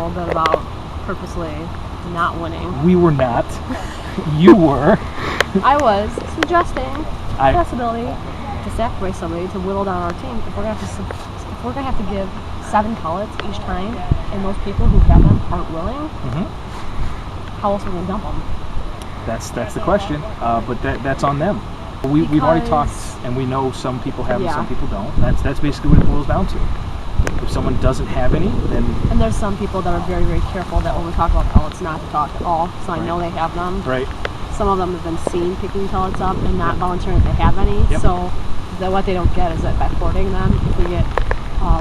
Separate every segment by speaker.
Speaker 1: little bit about purposely not winning.
Speaker 2: We were not. You were.
Speaker 1: I was suggesting the possibility to sacrifice somebody to whittle down our team. If we're gonna have to give 7 pellets each time, and those people who have them aren't willing, how else are we gonna dump them?
Speaker 2: That's the question. But that's on them. We've already talked, and we know some people have them, some people don't. That's basically what it boils down to. If someone doesn't have any, then...
Speaker 1: And there's some people that are very, very careful that when we talk about pellets, not to talk at all. So I know they have them.
Speaker 2: Right.
Speaker 1: Some of them have been seen picking pellets up and not volunteering if they have any.
Speaker 2: Yep.
Speaker 1: So what they don't get is that by hoarding them, if we get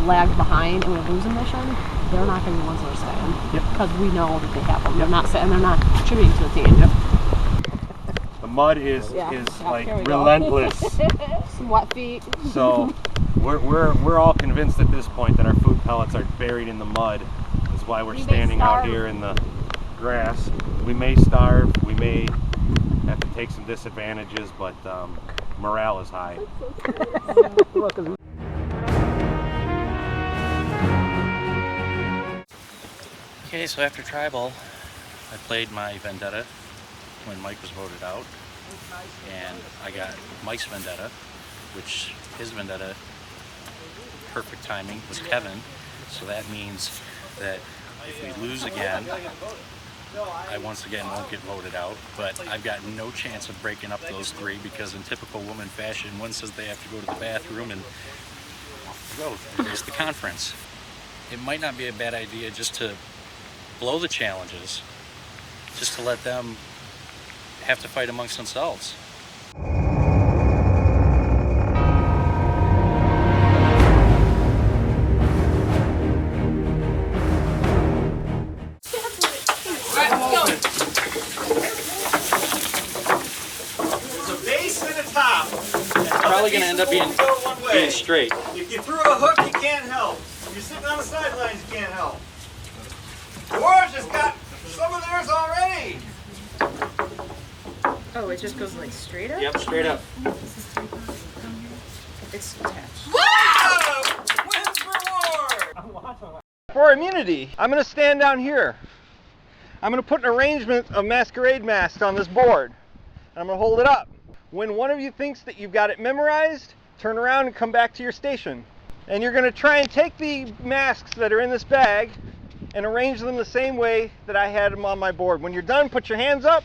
Speaker 1: lagged behind and we lose a mission, they're not going to be the ones that are staying.
Speaker 2: Yep.
Speaker 1: Because we know that they have them. They're not sitting, they're not contributing to the team.
Speaker 2: Yep.
Speaker 3: The mud is like relentless.
Speaker 1: Some wet feet.
Speaker 3: So we're all convinced at this point that our food pellets are buried in the mud. That's why we're standing out here in the grass. We may starve, we may have to take some disadvantages, but morale is high.
Speaker 4: Okay, so after Tribal, I played my Vendetta when Mike was voted out, and I got Mike's Vendetta, which his Vendetta, perfect timing, was Kevin. So that means that if we lose again, I once again won't get voted out, but I've got no chance of breaking up those 3 because in typical woman fashion, one says they have to go to the bathroom and go. There's the conference. It might not be a bad idea just to blow the challenges, just to let them have to fight amongst themselves. Probably going to end up being straight.
Speaker 5: If you threw a hook, you can't help. If you're sitting on the sidelines, you can't help. Dwarves just got some of theirs already.
Speaker 6: Oh, it just goes like straight up?
Speaker 4: Yep, straight up.
Speaker 6: It's attached.
Speaker 5: Whoa! Wins reward! For immunity, I'm going to stand down here. I'm going to put an arrangement of masquerade masks on this board. And I'm going to hold it up. When one of you thinks that you've got it memorized, turn around and come back to your station. And you're going to try and take the masks that are in this bag and arrange them the same way that I had them on my board. When you're done, put your hands up.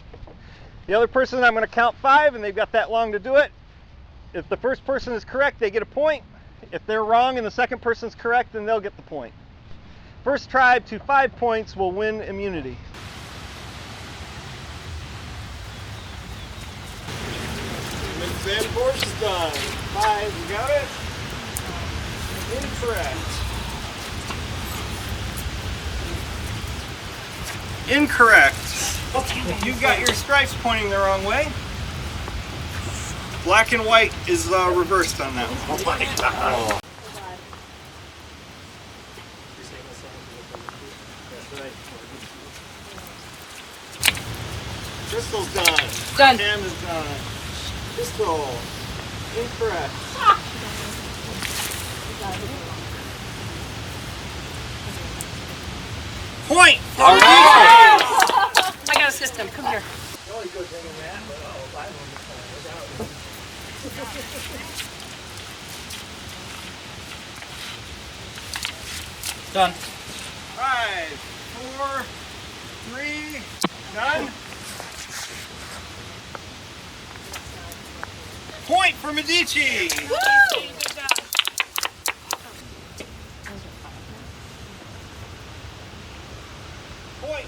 Speaker 5: The other person, I'm going to count 5, and they've got that long to do it. If the first person is correct, they get a point. If they're wrong and the second person's correct, then they'll get the point. First tribe to 5 points will win immunity. Sand force is done. 5, you got it? Incorrect. Incorrect. You've got your stripes pointing the wrong way. Black and white is reversed on that one. Oh my God. Crystal's done.
Speaker 6: Done.
Speaker 5: Cam is done. Crystal. Incorrect. Point!
Speaker 6: All right! I got a system. Come here.
Speaker 4: Done.
Speaker 5: 5, 4, 3, done. Point for Medici!
Speaker 6: Woo!
Speaker 5: Point.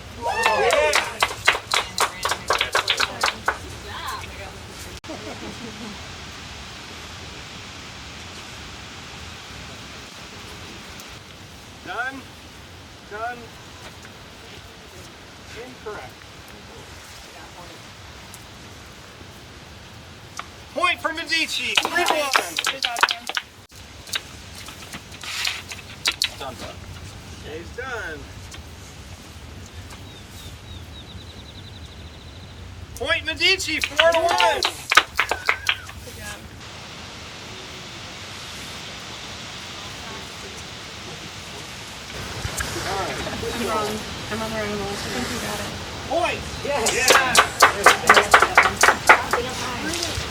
Speaker 5: Done. Done. Incorrect. Point for Medici. 3-1.
Speaker 4: Done.
Speaker 5: He's done. Point Medici, 4-1. All right.
Speaker 1: I'm other animals. I think you got it.
Speaker 5: Points! Yes! Yeah.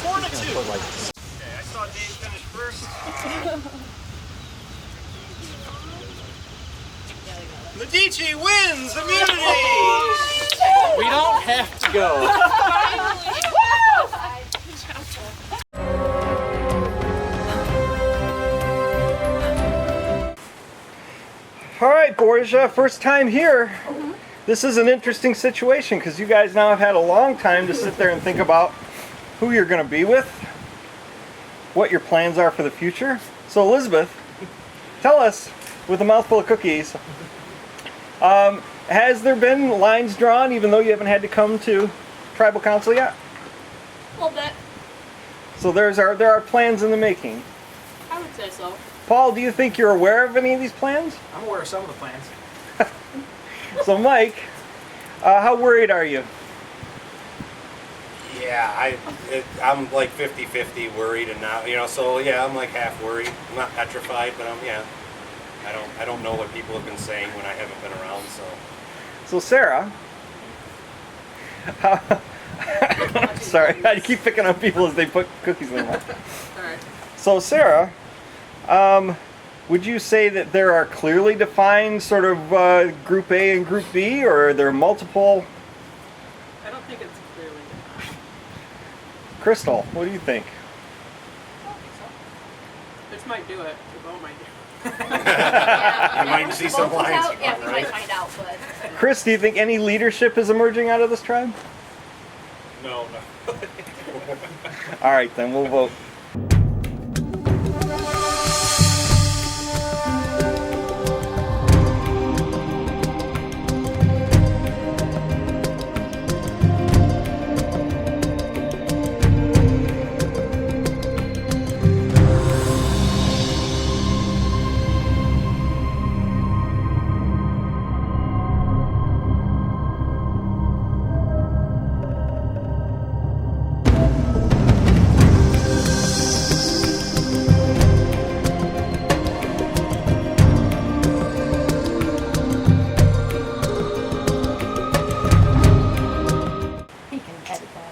Speaker 5: 4-2. Okay, I saw Dave finish first. Medici wins immunity!
Speaker 4: We don't have to go.
Speaker 5: All right, Borja, first time here. This is an interesting situation because you guys now have had a long time to sit there and think about who you're going to be with, what your plans are for the future. So Elizabeth, tell us, with a mouthful of cookies, has there been lines drawn even though you haven't had to come to tribal council yet?
Speaker 6: A little bit.
Speaker 5: So there are plans in the making.
Speaker 6: I would say so.
Speaker 5: Paul, do you think you're aware of any of these plans?
Speaker 2: I'm aware of some of the plans.
Speaker 5: So Mike, how worried are you?
Speaker 3: Yeah, I'm like 50-50 worried and not, so yeah, I'm like half worried. I'm not petrified, but I don't know what people have been saying when I haven't been around, so.
Speaker 5: So Sarah, sorry, I keep picking on people as they put cookies in their mouth.
Speaker 6: Alright.
Speaker 5: So Sarah, would you say that there are clearly defined sort of Group A and Group B, or are there multiple?
Speaker 6: I don't think it's clearly defined.
Speaker 5: Crystal, what do you think?
Speaker 6: I don't think so. This might do it. The vote might do it.
Speaker 3: You might see some lines.
Speaker 7: Yeah, we might find out, but...
Speaker 5: Chris, do you think any leadership is emerging out of this tribe?
Speaker 3: No.
Speaker 5: All right, then we'll vote.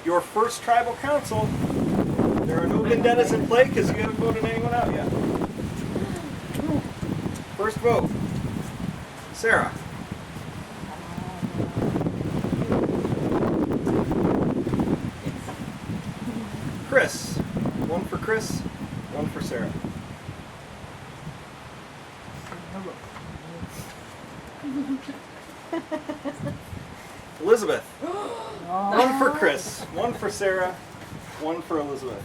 Speaker 5: Your first tribal council. There are no vendettas in play because you haven't voted anyone out yet. First vote. Sarah. Chris. One for Chris, one for Sarah. Elizabeth. One for Chris, one for Sarah, one for Elizabeth.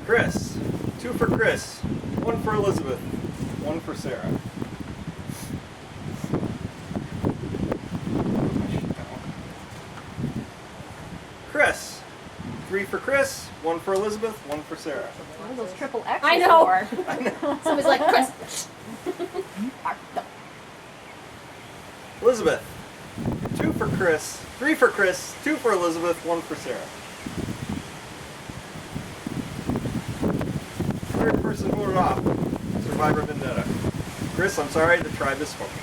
Speaker 5: Chris. Two for Chris, one for Elizabeth, one for Sarah. Chris. Three for Chris, one for Elizabeth, one for Sarah.
Speaker 7: One of those triple X's.
Speaker 6: I know.
Speaker 7: Somebody's like, Chris.
Speaker 5: Elizabeth. Two for Chris, three for Chris, two for Elizabeth, one for Sarah. Third person voted off. Survivor Vendetta. Chris, I'm sorry, the tribe has spoken.